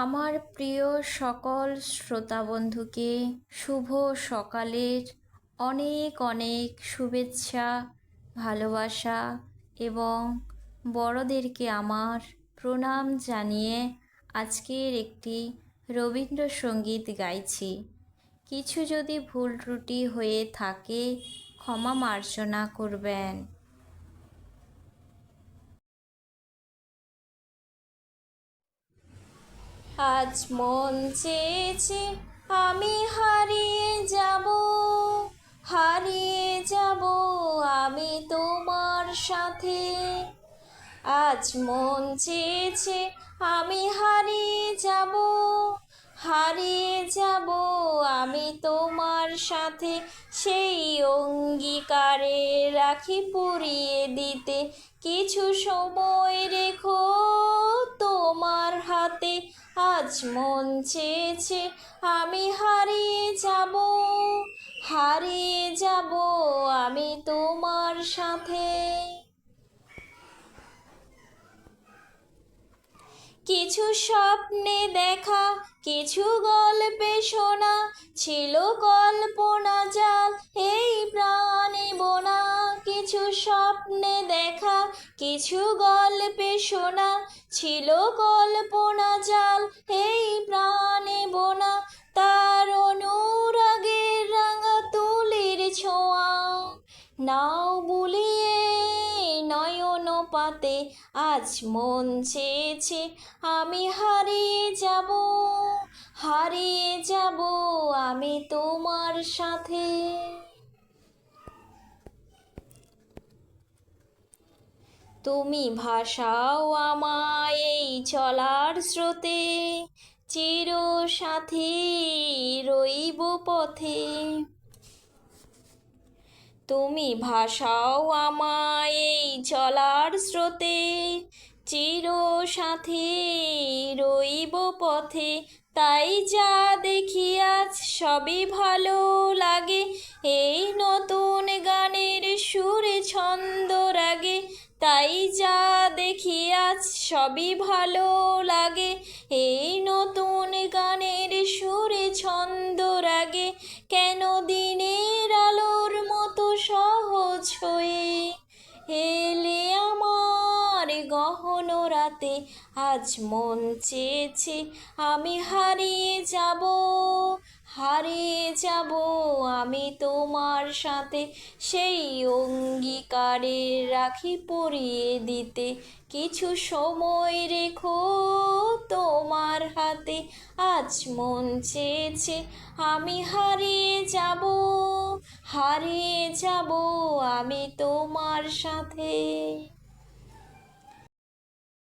আমার প্রিয় সকল শ্রোতা বন্ধুকে শুভ সকালের অনেক অনেক শুভেচ্ছা, ভালোবাসা এবং বড়দেরকে আমার প্রণাম জানিয়ে আজকের একটি রবীন্দ্রসঙ্গীত গাইছি। কিছু যদি ভুল ত্রুটি হয়ে থাকে ক্ষমা মার্জনা করবেন। আজ মন চেয়েছে আমি হারিয়ে যাব, হারিয়ে যাব আমি তোমার সাথে। আজ মন চেয়েছে আমি হারিয়ে যাব, হারিয়ে যাব আমি তোমার সাথে। সেই অঙ্গীকারে রাখি পুরিয়ে দিতে কিছু সময় রেখো তোমার হাতে। আজ মন চেয়েছে আমি হারিয়ে যাব, হারিয়ে যাব আমি তোমার সাথে। কিছু স্বপ্নে দেখা, কিছু গল্পে শোনা, ছিল কল্পনা জাল এই প্রাণে বোনা। কিছু স্বপ্নে দেখা, কিছু গল্পে শোনা, ছিল কল্পনা জাল এই প্রাণে বোনা। তার অনুরাগের রাঙা তুলির ছোঁয়া নাও বুলিয়ে নয়ন পাতে। আজ মন চেয়েছে আমি হারিয়ে যাব, হারিয়ে যাব আমি তোমার সাথে। তুমি ভাসাও আমায় এই চলার স্রোতে, চির সাথী রইব পথে। তুমি ভাসাও আমায় এই চলার স্রোতে, চির সাথী রইব পথে। তাই যা দেখি আজ সবই ভালো লাগে, এই নতুন গানের সুরে ছন্দ রাগে। তাই যা দেখি আজ সবই ভালো লাগে, এই নতুন গানের সুরে ছন্দ রাগে। কেন দিনের আলোর মতো সহজ হয়ে এলে আমার গহন রাতে। আজ মন চেয়েছে আমি হারিয়ে যাব, হারিয়ে যাব আমি তোমার সাথে। সেই অঙ্গীকারে রাখি পরিয়ে দিতে কিছু সময় রেখো তোমার হাতে। আজ মন চেয়েছে আমি হারিয়ে যাব, হারিয়ে যাব আমি তোমার সাথে।